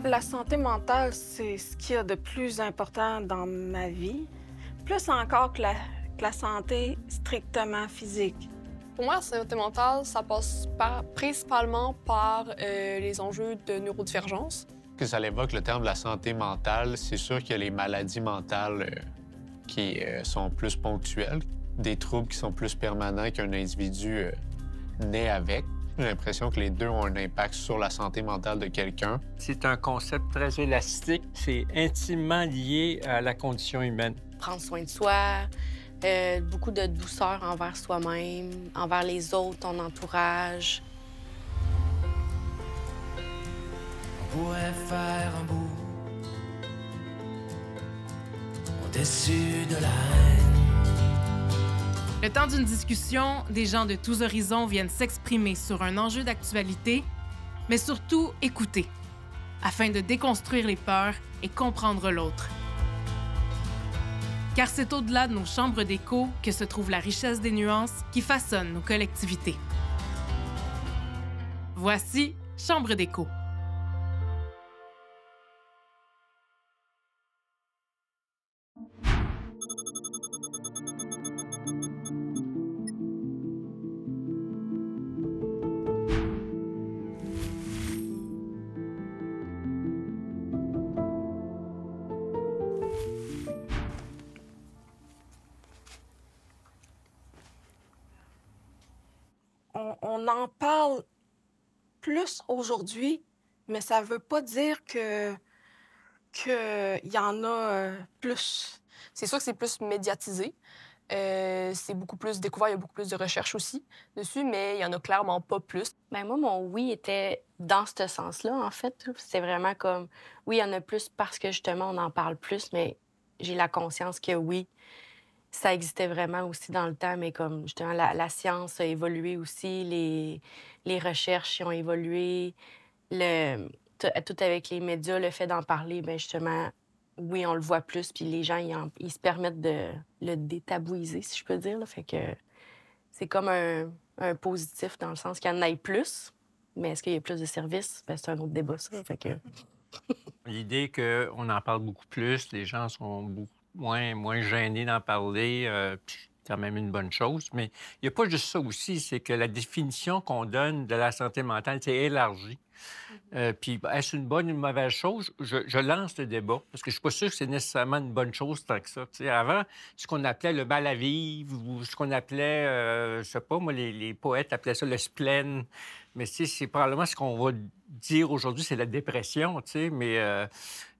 La santé mentale, c'est ce qu'il y a de plus important dans ma vie, plus encore que la santé strictement physique. Pour moi, la santé mentale, ça passe principalement par les enjeux de neurodivergence. Que ça évoque le terme de la santé mentale, c'est sûr qu'il y a les maladies mentales qui sont plus ponctuelles, des troubles qui sont plus permanents qu'un individu naît avec. J'ai l'impression que les deux ont un impact sur la santé mentale de quelqu'un. C'est un concept très élastique. C'est intimement lié à la condition humaine. Prendre soin de soi, beaucoup de douceur envers soi-même, envers les autres, ton entourage. On pourrait faire un bout au-dessus de la haine. Le temps d'une discussion, des gens de tous horizons viennent s'exprimer sur un enjeu d'actualité, mais surtout écouter, afin de déconstruire les peurs et comprendre l'autre. Car c'est au-delà de nos chambres d'écho que se trouve la richesse des nuances qui façonnent nos collectivités. Voici Chambre d'écho. On en parle plus aujourd'hui, mais ça veut pas dire qu'il y en a plus. C'est sûr que c'est plus médiatisé. C'est beaucoup plus découvert, il y a beaucoup plus de recherches aussi dessus, mais il y en a clairement pas plus. Ben moi, mon oui était dans ce sens-là, en fait. C'est vraiment comme, oui, il y en a plus parce que, justement, on en parle plus, mais j'ai la conscience que, oui, ça existait vraiment aussi dans le temps, mais comme, justement, la science a évolué aussi, les recherches ont évolué, tout avec les médias, le fait d'en parler, bien, justement, oui, on le voit plus, puis les gens, ils se permettent de le détabouiser, si je peux dire, là. Fait que c'est comme un positif dans le sens qu'il y en ait plus, mais est-ce qu'il y a plus de services? Ben, c'est un autre débat, ça. Fait que... L'idée qu'on en parle beaucoup plus, les gens sont beaucoup moins gênés d'en parler, puis c'est quand même une bonne chose. Mais il n'y a pas juste ça aussi, c'est que la définition qu'on donne de la santé mentale, c'est élargi. Puis est-ce une bonne ou une mauvaise chose? Je lance le débat, parce que je ne suis pas sûr que c'est nécessairement une bonne chose tant que ça. T'sais, avant, ce qu'on appelait le mal à vivre, ou ce qu'on appelait, je sais pas, moi, les poètes appelaient ça le spleen. Mais c'est probablement ce qu'on va dire aujourd'hui, c'est la dépression, mais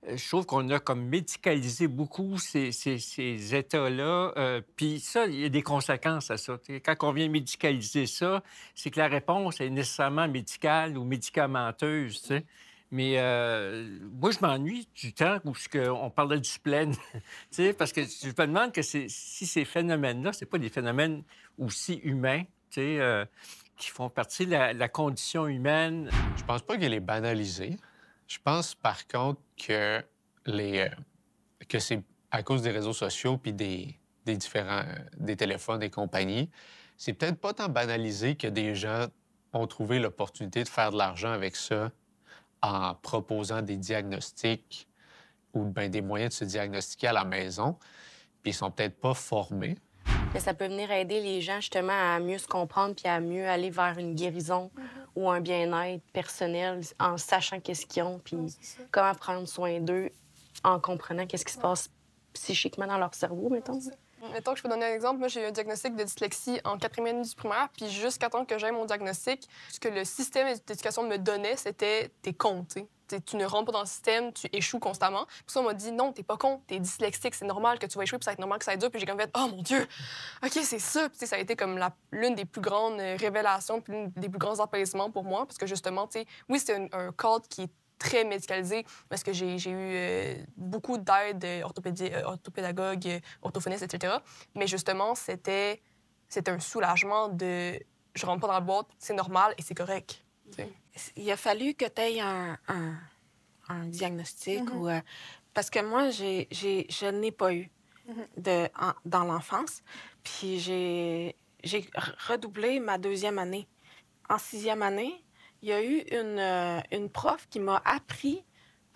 je trouve qu'on a comme médicalisé beaucoup ces états-là. Puis ça, il y a des conséquences à ça. T'sais. Quand on vient médicaliser ça, c'est que la réponse est nécessairement médicale ou médicamenteuse. T'sais. Mais moi, je m'ennuie du temps où on parlait du spleen. Parce que je me demande que si ces phénomènes-là, c'est pas des phénomènes aussi humains, qui font partie de la condition humaine. Je pense pas qu'elle est banalisée. Je pense, par contre, que c'est à cause des réseaux sociaux puis des téléphones et compagnies, c'est peut-être pas tant banalisé que des gens ont trouvé l'opportunité de faire de l'argent avec ça en proposant des diagnostics ou bien des moyens de se diagnostiquer à la maison, puis ils sont peut-être pas formés. Mais ça peut venir aider les gens, justement, à mieux se comprendre puis à mieux aller vers une guérison ou un bien-être personnel en sachant qu'est-ce qu'ils ont puis comment prendre soin d'eux en comprenant qu'est-ce qui se passe psychiquement dans leur cerveau, mettons. Mettons que je peux donner un exemple. Moi, j'ai eu un diagnostic de dyslexie en 4e année du primaire, puis jusqu'à temps que j'aie mon diagnostic, ce que le système d'éducation me donnait, c'était « t'es con », tu sais. Tu ne rentres pas dans le système, tu échoues constamment. Puis ça, on m'a dit « non, t'es pas con, t'es dyslexique, c'est normal que tu vas échouer, puis ça va être normal que ça aille dur. » Puis j'ai comme fait « oh mon Dieu, OK, c'est ça. » Puis ça a été comme l'une des plus grandes révélations, puis l'une des plus grands apaisements pour moi, parce que justement, tu sais, oui, c'est un cadre qui est très médicalisé parce que j'ai eu beaucoup d'aide orthopédagogue, orthophoniste, etc. Mais justement, c'était un soulagement de « je rentre pas dans la boîte, c'est normal et c'est correct ». Il a fallu que tu aies un diagnostic ou... parce que moi, je n'ai pas eu dans l'enfance. Puis j'ai j'ai redoublé ma deuxième année. En sixième année, il y a eu une prof qui m'a appris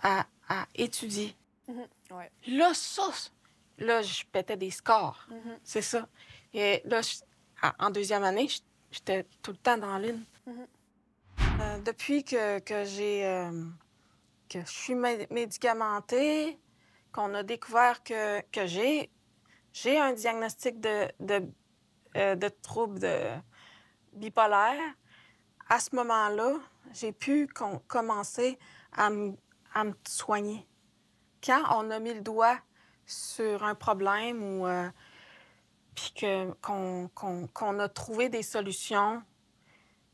à étudier. Ouais. Là, là, je pétais des scores. C'est ça. Et là, en deuxième année, j'étais tout le temps dans l'une. Depuis que je suis médicamentée, qu'on a découvert que j'ai un diagnostic de trouble bipolaire, à ce moment-là, j'ai pu commencer à me soigner. Quand on a mis le doigt sur un problème ou puis qu'on a trouvé des solutions,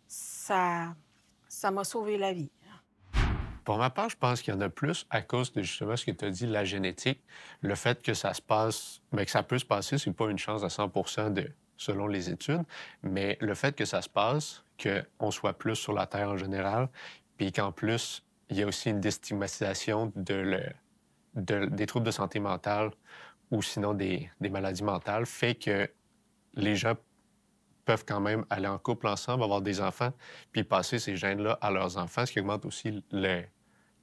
ça m'a sauvé la vie. Pour ma part, je pense qu'il y en a plus à cause de justement ce que tu as dit, la génétique. Le fait que ça se passe, bien, que ça peut se passer, c'est pas une chance à 100 selon les études, mais le fait que ça se passe, qu'on soit plus sur la Terre en général, puis qu'en plus, il y a aussi une déstigmatisation des troubles de santé mentale ou sinon des maladies mentales, fait que les gens peuvent quand même aller en couple ensemble, avoir des enfants, puis passer ces gènes-là à leurs enfants, ce qui augmente aussi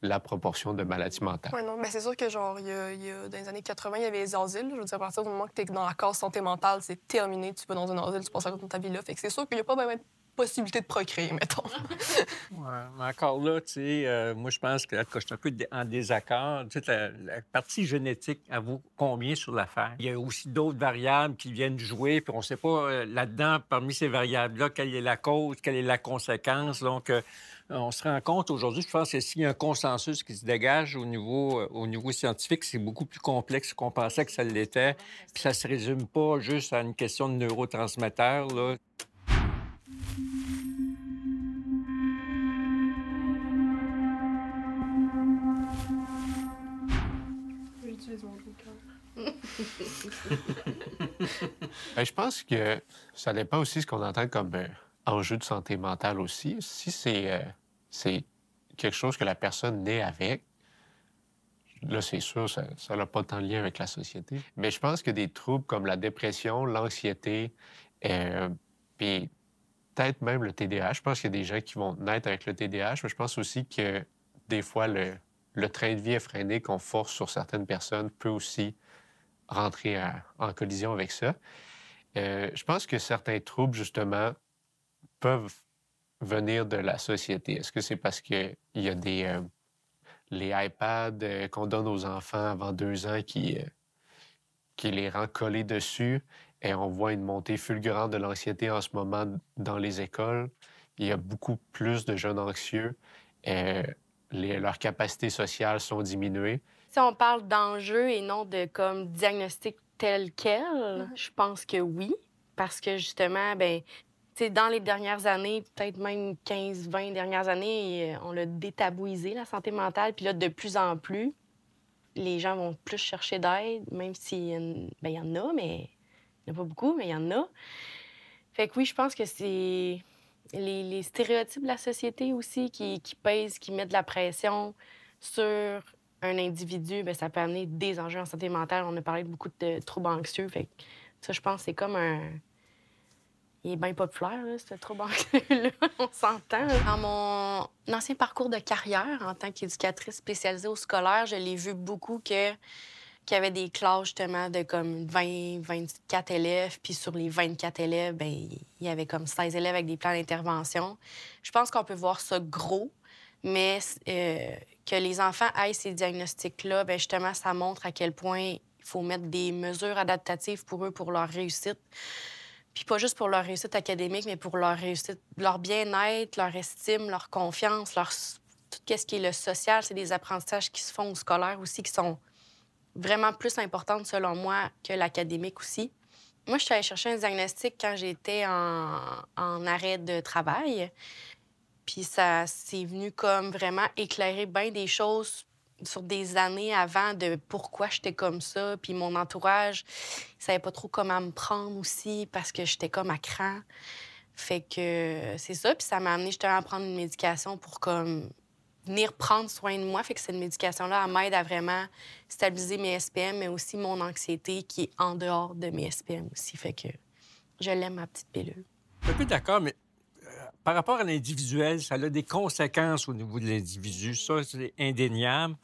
la proportion de maladies mentales. Oui, non, mais c'est sûr que, genre, dans les années 80, il y avait les asiles. Je veux dire, à partir du moment que tu es dans la case santé mentale, c'est terminé. Tu vas dans un asile, tu passes à côté de ta vie là. Fait que c'est sûr qu'il n'y a pas vraiment de possibilité de procréer, mettons. Ouais, mais encore là, tu sais, moi, je pense que je suis un peu en désaccord. Tu sais, la partie génétique, elle vaut combien sur l'affaire? Il y a aussi d'autres variables qui viennent jouer, puis on ne sait pas là-dedans, parmi ces variables-là, quelle est la cause, quelle est la conséquence. Donc, on se rend compte aujourd'hui, je pense que s'il y a un consensus qui se dégage au niveau scientifique, c'est beaucoup plus complexe qu'on pensait que ça l'était. Puis ça ne se résume pas juste à une question de neurotransmetteurs, là. Bien, je pense que ça dépend aussi de ce qu'on entend comme enjeu de santé mentale aussi. Si c'est quelque chose que la personne naît avec, là, c'est sûr, ça n'a pas tant de lien avec la société. Mais je pense que des troubles comme la dépression, l'anxiété, puis peut-être même le TDAH, je pense qu'il y a des gens qui vont naître avec le TDAH, mais je pense aussi que des fois, le train de vie effréné qu'on force sur certaines personnes peut aussi rentrer en collision avec ça. Je pense que certains troubles, justement, peuvent venir de la société. Est-ce que c'est parce qu'il y a les iPads qu'on donne aux enfants avant 2 ans qui les rend collés dessus? Et on voit une montée fulgurante de l'anxiété en ce moment dans les écoles. Il y a beaucoup plus de jeunes anxieux. Leurs capacités sociales sont diminuées. Si on parle d'enjeux et non de comme diagnostic tel quel, je pense que oui. Parce que justement, ben, tu sais, dans les dernières années, peut-être même 15, 20 dernières années, on l'a détabouisé, la santé mentale. Puis là, de plus en plus, les gens vont plus chercher d'aide, même s'il y en a, mais il n'y en a pas beaucoup, mais il y en a. Fait que oui, je pense que c'est les stéréotypes de la société aussi qui pèsent, qui mettent de la pression sur un individu. Bien, ça peut amener des enjeux en santé mentale. On a parlé de beaucoup de troubles anxieux. Fait que ça, je pense, c'est comme un... Il est bien populaire, là, ce trouble anxieux-là. On s'entend. Dans mon ancien parcours de carrière, en tant qu'éducatrice spécialisée au scolaire, je l'ai vu beaucoup qu'il y avait des classes, justement, de comme 20, 24 élèves. Puis sur les 24 élèves, bien, il y avait comme 16 élèves avec des plans d'intervention. Je pense qu'on peut voir ça gros, mais que les enfants aient ces diagnostics-là, bien, justement, ça montre à quel point il faut mettre des mesures adaptatives pour eux, pour leur réussite. Puis pas juste pour leur réussite académique, mais pour leur réussite, leur bien-être, leur estime, leur confiance, tout ce qui est le social. C'est des apprentissages qui se font au scolaire aussi, qui sont vraiment plus importantes, selon moi, que l'académique aussi. Moi, je suis allée chercher un diagnostic quand j'étais en arrêt de travail. Puis ça s'est venu comme vraiment éclairer bien des choses sur des années avant de pourquoi j'étais comme ça. Puis mon entourage, il savait pas trop comment me prendre aussi parce que j'étais comme à cran. Fait que c'est ça. Puis ça m'a amené justement à prendre une médication pour comme venir prendre soin de moi. Fait que cette médication-là, elle m'aide à vraiment stabiliser mes SPM, mais aussi mon anxiété qui est en dehors de mes SPM aussi. Fait que je l'aime, ma petite pilule. Je suis un peu d'accord, mais par rapport à l'individuel, ça a des conséquences au niveau de l'individu. Ça, c'est indéniable.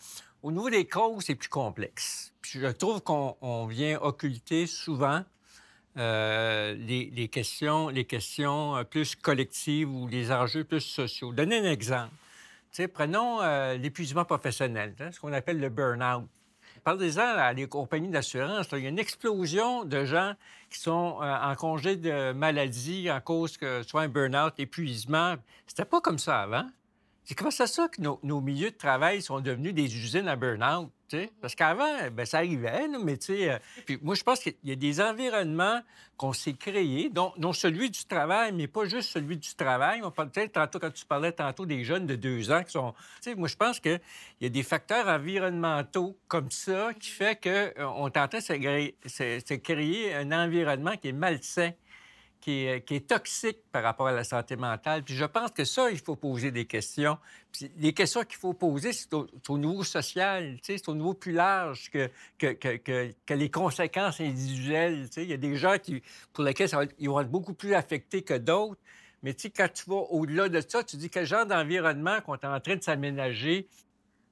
Au niveau des causes, c'est plus complexe. Puis je trouve qu'on vient occulter souvent les questions plus collectives ou les enjeux plus sociaux. Donnez un exemple. Prenons l'épuisement professionnel, ce qu'on appelle le burn-out. Parlez-en à les compagnies d'assurance. Il y a une explosion de gens qui sont en congé de maladie en cause que soit un burn-out, épuisement. C'était pas comme ça avant. C'est comment ça que nos milieux de travail sont devenus des usines à burn-out? Parce qu'avant, ça arrivait, là, mais puis moi, je pense qu'il y a des environnements qu'on s'est créés, dont celui du travail, mais pas juste celui du travail. On parle peut-être tantôt, quand tu parlais tantôt des jeunes de 2 ans qui sont... moi, je pense qu'il y a des facteurs environnementaux comme ça qui fait qu'on est en train de se créer un environnement qui est malsain, qui est toxique par rapport à la santé mentale. Puis je pense que ça, il faut poser des questions. Puis les questions qu'il faut poser, c'est au niveau social, c'est au niveau plus large que les conséquences individuelles. Il y a des gens pour lesquels ils vont être beaucoup plus affectés que d'autres. Mais quand tu vas au-delà de ça, tu dis quel genre d'environnement qu'on est en train de s'aménager.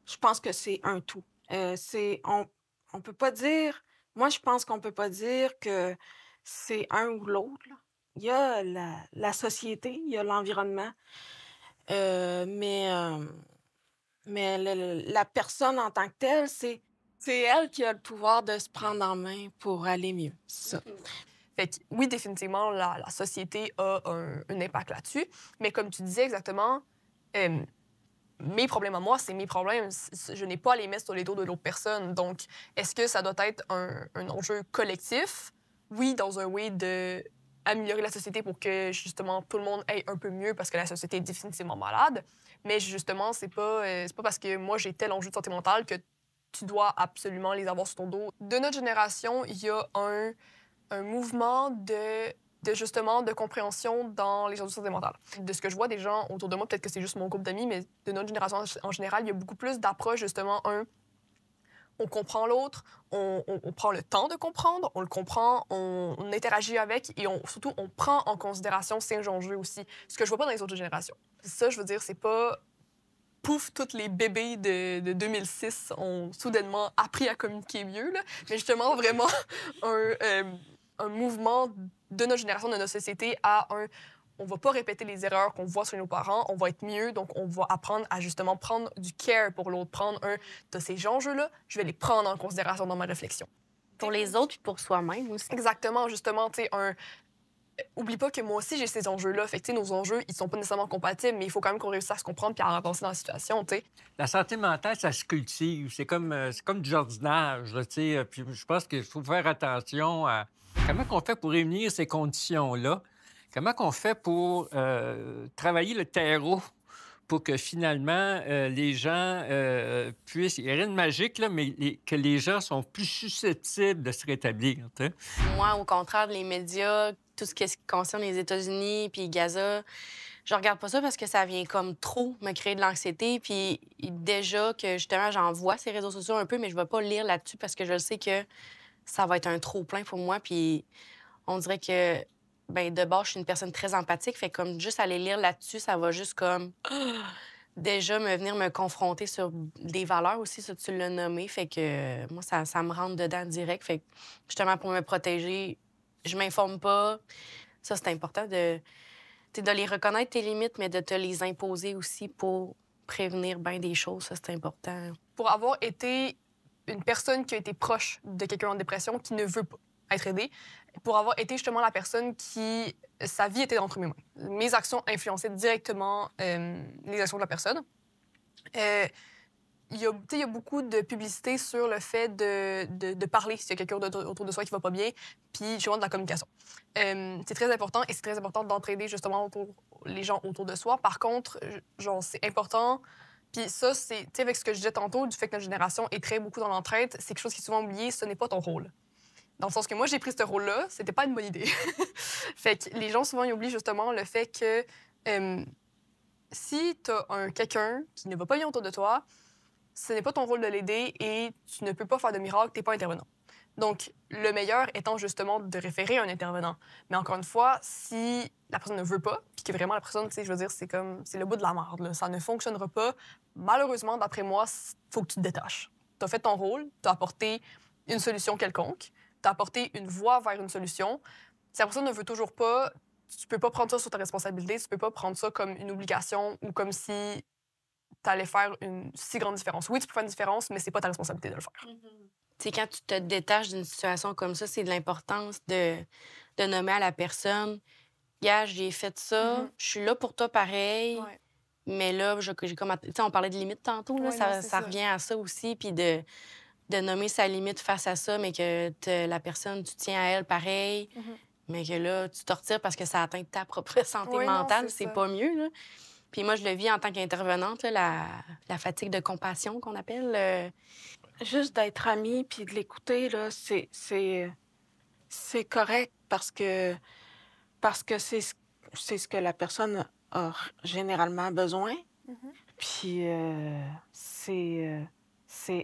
Je pense que c'est un tout. On peut pas dire... Moi, je pense qu'on peut pas dire que c'est un ou l'autre, là. Il y a la société, il y a l'environnement, mais la personne en tant que telle, c'est elle qui a le pouvoir de se prendre en main pour aller mieux. C'est ça. Fait que, oui, définitivement, la société a un impact là-dessus. Mais comme tu disais exactement, mes problèmes à moi, c'est mes problèmes. Je n'ai pas à les mettre sur les dos de l'autre personne. Donc, est-ce que ça doit être un enjeu collectif? Oui, dans un way de améliorer la société pour que, justement, tout le monde aille un peu mieux parce que la société est définitivement malade. Mais, justement, c'est pas parce que moi, j'ai tel enjeu de santé mentale que tu dois absolument les avoir sur ton dos. De notre génération, il y a un mouvement justement, de compréhension dans les enjeux de santé mentale. De ce que je vois des gens autour de moi, peut-être que c'est juste mon groupe d'amis, mais de notre génération en général, il y a beaucoup plus d'approches, justement, on comprend l'autre, on prend le temps de comprendre, on le comprend, on interagit avec et surtout, on prend en considération ces enjeux aussi. Ce que je vois pas dans les autres générations. Ça, je veux dire, c'est pas... Pouf, tous les bébés de 2006 ont soudainement appris à communiquer mieux, là. Mais justement, vraiment, un mouvement de notre génération, de notre société à on va pas répéter les erreurs qu'on voit sur nos parents, on va être mieux, donc on va apprendre à justement prendre du care pour l'autre, prendre de ces enjeux-là, je vais les prendre en considération dans ma réflexion. Pour les autres puis pour soi-même aussi. Exactement, justement, tu sais, oublie pas que moi aussi, j'ai ces enjeux-là. Fait que, nos enjeux, ils sont pas nécessairement compatibles, mais il faut quand même qu'on réussisse à se comprendre puis à avancer dans la situation, tu sais. La santé mentale, ça se cultive. C'est comme du jardinage, tu sais. Puis je pense qu'il faut faire attention à comment on fait pour réunir ces conditions-là. Comment on fait pour travailler le terreau pour que finalement les gens puissent... Il n'y a rien de magique, là, mais que les gens sont plus susceptibles de se rétablir. T'sais. Moi, au contraire, les médias, tout ce qui concerne les États-Unis puis Gaza, je regarde pas ça parce que ça vient comme trop me créer de l'anxiété. Puis déjà que justement, j'en vois ces réseaux sociaux un peu, mais je vais pas lire là-dessus parce que je sais que ça va être un trop-plein pour moi. Puis on dirait que... Bien, de base, je suis une personne très empathique. Fait comme juste aller lire là-dessus, ça va juste comme déjà venir me confronter sur des valeurs aussi, ça, tu l'as nommé. Fait que moi, ça me rentre dedans direct. Fait que justement, pour me protéger, je m'informe pas. Ça, c'est important de les reconnaître, tes limites, mais de te les imposer aussi pour prévenir bien des choses. Ça, c'est important. Pour avoir été une personne qui a été proche de quelqu'un en dépression qui ne veut pas être aidé, pour avoir été justement la personne qui... Sa vie était entre mes mains. Mes actions influençaient directement les actions de la personne. Il y a beaucoup de publicité sur le fait de parler s'il y a quelqu'un autour de soi qui va pas bien, puis justement de la communication. C'est très important et c'est très important d'entraider justement les gens autour de soi. Par contre, genre, c'est important... Puis ça, c'est, tu sais, avec ce que je disais tantôt, du fait que notre génération est très beaucoup dans l'entraide, c'est quelque chose qui est souvent oublié, ce n'est pas ton rôle. Dans le sens que moi, j'ai pris ce rôle-là, c'était pas une bonne idée. Fait que les gens, souvent, ils oublient justement le fait que si t'as quelqu'un qui ne va pas bien autour de toi, ce n'est pas ton rôle de l'aider et tu ne peux pas faire de miracle, t'es pas intervenant. Donc, le meilleur étant justement de référer un intervenant. Mais encore une fois, si la personne ne veut pas, puis que vraiment la personne, tu sais, je veux dire, c'est le bout de la merde, là. Ça ne fonctionnera pas. Malheureusement, d'après moi, il faut que tu te détaches. Tu as fait ton rôle, tu as apporté une solution quelconque, tu as apporté une voie vers une solution. Si la personne ne veut toujours pas, tu peux pas prendre ça sur ta responsabilité, tu peux pas prendre ça comme une obligation ou comme si tu allais faire une si grande différence. Oui, tu peux faire une différence, mais c'est pas ta responsabilité de le faire. Tu sais, quand tu te détaches d'une situation comme ça, c'est de l'importance de nommer à la personne « Gars, j'ai fait ça, je suis là pour toi pareil, Ouais. mais là, j'ai comme... » Tu sais, on parlait de limite tantôt, là, Ouais, ça, non, c'est ça ça. revient à ça aussi, puis de nommer sa limite face à ça, mais que la personne, tu tiens à elle pareil, mais que là, tu te retires parce que ça atteint ta propre santé Oui, non, mentale, c'est c'est ça. pas mieux, là. Puis moi, je le vis en tant qu'intervenante, là, la fatigue de compassion qu'on appelle. Juste d'être ami puis de l'écouter, là, c'est correct parce que c'est ce que la personne a généralement besoin. Puis c'est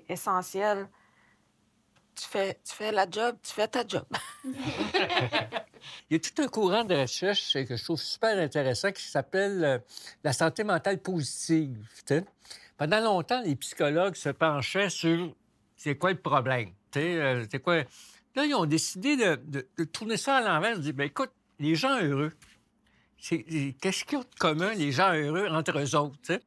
essentiel. Tu fais la job, tu fais ta job. Il y a tout un courant de recherche que je trouve super intéressant qui s'appelle la santé mentale positive. Tu sais. Pendant longtemps, les psychologues se penchaient sur c'est quoi le problème. Tu sais, c'est quoi... Là, ils ont décidé de tourner ça à l'envers. Ils disent, bien, écoute, les gens heureux, qu'est-ce qu'ils ont de commun, les gens heureux, entre eux autres? Tu sais?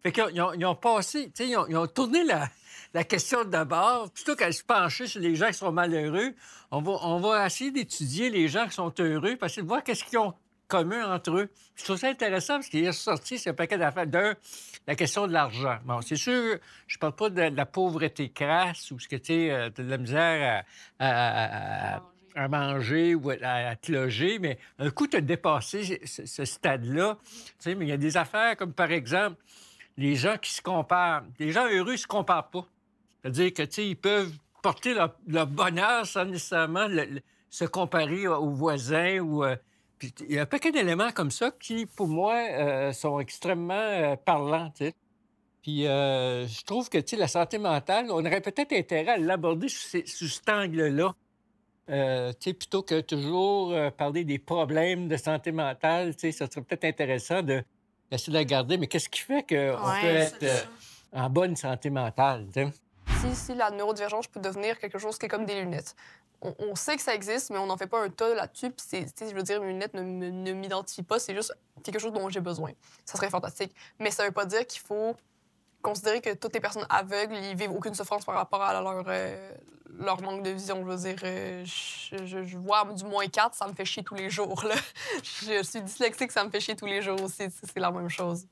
Fait qu'ils ont passé, tu sais, ils ont tourné la question d'abord, plutôt qu'à se pencher sur les gens qui sont malheureux, on va essayer d'étudier les gens qui sont heureux, parce que de voir qu'est-ce qu'ils ont commun entre eux. Je trouve ça intéressant parce qu'il est sorti, c'est un paquet d'affaires. D'un, la question de l'argent. Bon, c'est sûr, je parle pas de la pauvreté crasse ou ce que tu sais, de la misère à manger ou à te loger, mais un coup, tu as dépassé ce stade-là. Tu sais, mais il y a des affaires comme, par exemple, les gens qui se comparent. Les gens heureux ne se comparent pas. C'est-à-dire que, tu sais, ils peuvent porter leur bonheur sans nécessairement se comparer aux voisins ou... Puis il y a un paquet d'éléments comme ça qui, pour moi, sont extrêmement parlants, tu sais. Puis je trouve que, tu sais, la santé mentale, on aurait peut-être intérêt à l'aborder sous cet angle-là. Tu sais, plutôt que toujours parler des problèmes de santé mentale, tu sais, ça serait peut-être intéressant d'essayer de la garder. Mais qu'est-ce qui fait qu'on peut être en bonne santé mentale, tu sais? Si la neurodivergence peut devenir quelque chose qui est comme des lunettes. On sait que ça existe, mais on n'en fait pas un tas là-dessus. Puis, je veux dire, une lunette ne m'identifie pas. C'est juste quelque chose dont j'ai besoin. Ça serait fantastique. Mais ça ne veut pas dire qu'il faut considérer que toutes les personnes aveugles, ils vivent aucune souffrance par rapport à leur manque de vision. Je veux dire, je vois du -4, ça me fait chier tous les jours. Là. Je suis dyslexique, ça me fait chier tous les jours aussi. C'est la même chose.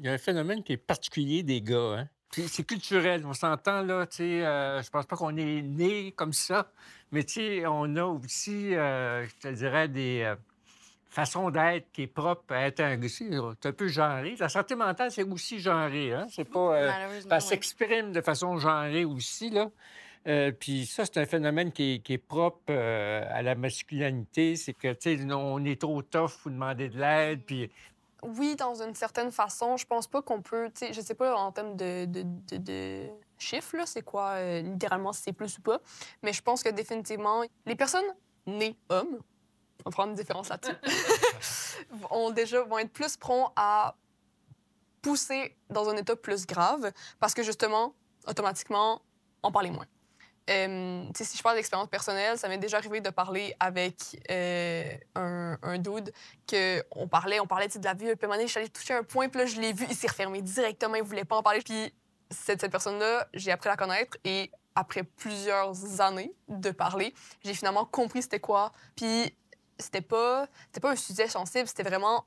Il y a un phénomène qui est particulier des gars, hein? C'est culturel, on s'entend, là, tu sais, je pense pas qu'on est né comme ça, mais tu sais, on a aussi, je te dirais, des façons d'être qui est propre à être un gars. C'est un peu genré. La santé mentale, c'est aussi genré, hein? C'est pas... Malheureusement, ça s'exprime de façon genrée aussi, là. Puis ça, c'est un phénomène qui est propre à la masculinité. C'est que, tu sais, on est trop tough, faut demander de l'aide, puis... Oui, dans une certaine façon. Je pense pas qu'on peut... Tu sais, je sais pas en termes de chiffres, là, c'est quoi, littéralement, si c'est plus ou pas. Mais je pense que définitivement, les personnes nées hommes, on va prendre une différence là-dessus, vont être plus prompts à pousser dans un état plus grave parce que, justement, automatiquement, on parlait moins. Si je parle d'expérience personnelle, ça m'est déjà arrivé de parler avec un dude qu'on parlait de la vie. Puis à un moment donné, je suis allée toucher un point, puis là, je l'ai vu, il s'est refermé directement, il voulait pas en parler. Puis cette personne-là, j'ai appris à la connaître et après plusieurs années de parler, j'ai finalement compris c'était quoi. Puis c'était pas un sujet sensible, c'était vraiment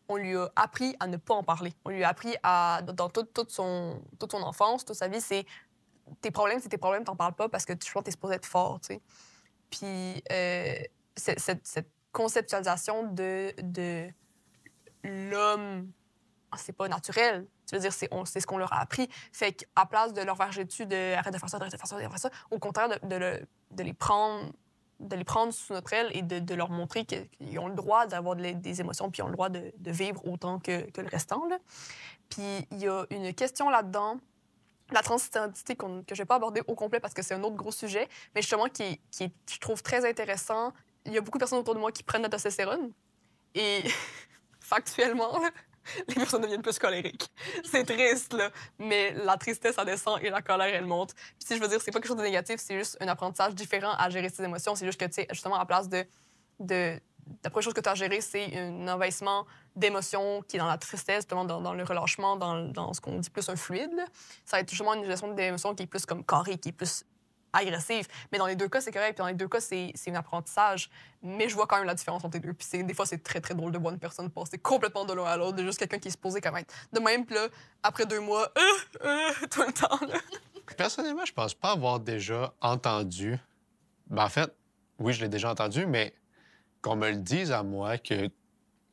on lui a appris à ne pas en parler. On lui a appris dans toute son enfance, toute sa vie, c'est tes problèmes, c'est tes problèmes, t'en parles pas parce que tu penses que t'es supposé être fort, tu sais. Puis cette conceptualisation de l'homme, c'est pas naturel. Tu veux dire, c'est ce qu'on leur a appris. Fait qu'à place de leur verger dessus de arrête de faire ça, arrête de faire ça, arrête de faire ça, au contraire, de les prendre de les prendre sous notre aile et de leur montrer qu'ils ont le droit d'avoir des émotions puis ils ont le droit de vivre autant que le restant. Là. Puis il y a une question là-dedans, la transidentité que je ne vais pas aborder au complet parce que c'est un autre gros sujet, mais justement qui est, je trouve, très intéressant. Il y a beaucoup de personnes autour de moi qui prennent la testostérone et factuellement, là, les personnes deviennent plus colériques. C'est triste, là, mais la tristesse, ça descend et la colère, elle monte. Puis si je veux dire, c'est pas quelque chose de négatif, c'est juste un apprentissage différent à gérer ses émotions. C'est juste que, tu sais, justement, à la place la première chose que tu as à gérer, c'est un envahissement d'émotions qui est dans la tristesse, justement, dans le relâchement, dans ce qu'on dit plus un fluide. Là. Ça va être justement une gestion d'émotions qui est plus comme carrée, qui est plus agressive. Mais dans les deux cas, c'est correct. Puis dans les deux cas, c'est un apprentissage. Mais je vois quand même la différence entre les deux. Puis des fois, c'est très, très drôle de voir une personne passer complètement de l'un à l'autre, de juste quelqu'un qui est supposé quand même être de même. Puis là, après 2 mois, tout le temps. Là. Personnellement, je pense pas avoir déjà entendu... Ben, en fait, oui, je l'ai déjà entendu, mais qu'on me le dise à moi que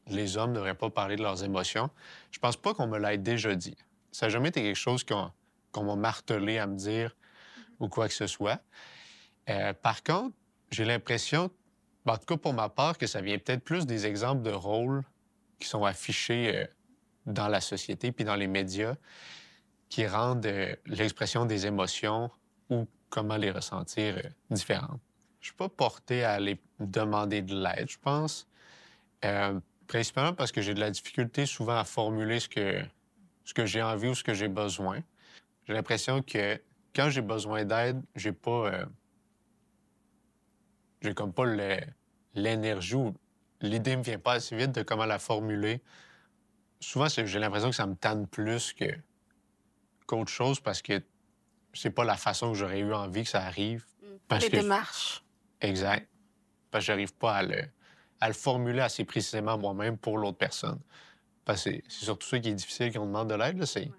les hommes ne devraient pas parler de leurs émotions, je pense pas qu'on me l'ait déjà dit. Ça n'a jamais été quelque chose qu'on m'a martelé à me dire ou quoi que ce soit. Par contre, j'ai l'impression, en tout cas pour ma part, que ça vient peut-être plus des exemples de rôles qui sont affichés dans la société puis dans les médias qui rendent l'expression des émotions ou comment les ressentir différentes. Je suis pas porté à aller demander de l'aide, je pense. Principalement parce que j'ai de la difficulté souvent à formuler ce que j'ai envie ou ce que j'ai besoin. J'ai l'impression que quand j'ai besoin d'aide, j'ai pas... j'ai comme pas l'énergie ou l'idée me vient pas assez vite de comment la formuler. Souvent, j'ai l'impression que ça me tanne plus qu'autre chose parce que c'est pas la façon que j'aurais eu envie que ça arrive. Les démarches. Exact. Parce que j'arrive pas à le formuler assez précisément moi-même pour l'autre personne. Parce que c'est surtout ça qui est difficile quand on demande de l'aide, c'est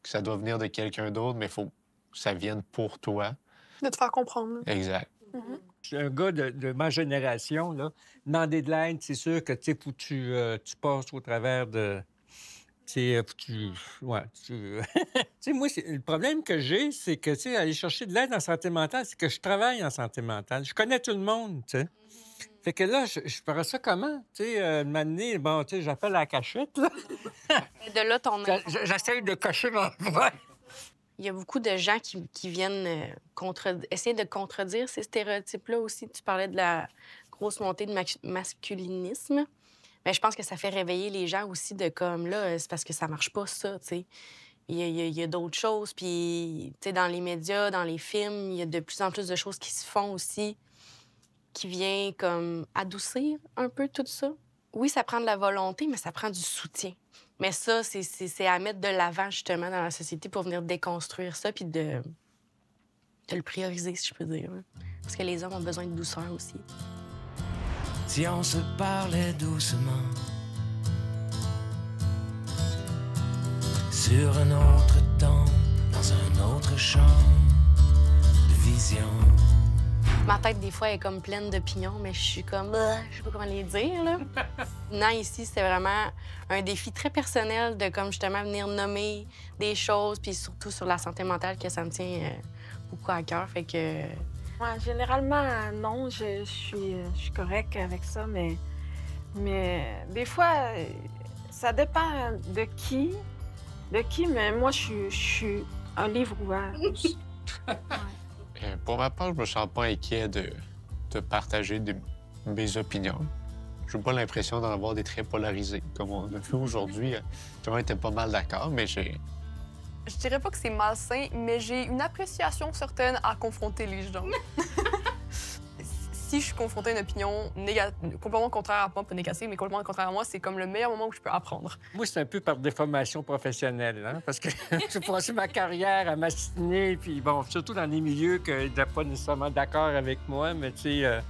que ça doit venir de quelqu'un d'autre, mais il faut que ça vienne pour toi. De te faire comprendre. Là. Exact. Mm-hmm. Je suis un gars de ma génération, là. Demander de l'aide, c'est sûr que, tu sais, faut que tu passes au travers de... Tu sais, tu sais, moi, le problème que j'ai, c'est que, tu sais, aller chercher de l'aide en santé mentale, c'est que je travaille en santé mentale. Je connais tout le monde, tu sais. Fait que là, je ferais ça comment? Tu sais, m'amener, bon, tu sais, j'appelle à la cachette, là. De là, ton... J'essaie de cacher ma voix. Il y a beaucoup de gens qui viennent essayer de contredire ces stéréotypes-là aussi. Tu parlais de la grosse montée de masculinisme. Mais je pense que ça fait réveiller les gens aussi de comme, là, c'est parce que ça marche pas, ça, tu sais. Il y a d'autres choses. Puis, tu sais, dans les médias, dans les films, il y a de plus en plus de choses qui se font aussi qui viennent comme adoucir un peu tout ça. Oui, ça prend de la volonté, mais ça prend du soutien. Mais ça, c'est à mettre de l'avant, justement, dans la société pour venir déconstruire ça puis de le prioriser, si je peux dire. Parce que les hommes ont besoin de douceur aussi. Si on se parlait doucement sur un autre temps, dans un autre champ de vision. Ma tête, des fois, est comme pleine d'opinions, mais je suis comme... je sais pas comment les dire, là. Non, ici, c'est vraiment un défi très personnel de, comme, justement, venir nommer des choses, puis surtout sur la santé mentale, que ça me tient beaucoup à cœur, fait que... Ouais, généralement, non, je suis correcte avec ça, mais des fois, ça dépend de qui, mais moi, je suis un livre ouvert. Ouais. Pour ma part, je me sens pas inquiet de partager mes opinions. Je n'ai pas l'impression d'en avoir des traits polarisés. Comme on a vu aujourd'hui, tout le monde était pas mal d'accord, mais j'ai... Je dirais pas que c'est malsain, mais j'ai une appréciation certaine à confronter les gens. Si je suis confrontée à une opinion complètement contraire à moi, pas négative, mais complètement contraire à moi, c'est comme le meilleur moment où je peux apprendre. Moi, c'est un peu par déformation professionnelle, hein? Parce que j'ai passé ma carrière à m'assiner, puis bon, surtout dans des milieux qui n'étaient pas nécessairement d'accord avec moi, mais tu sais,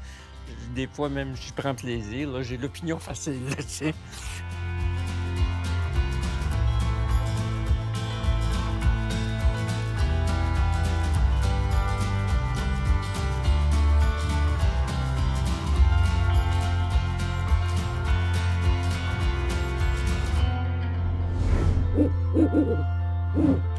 des fois même, je prends plaisir, là, j'ai l'opinion facile, tu sais. Ooh.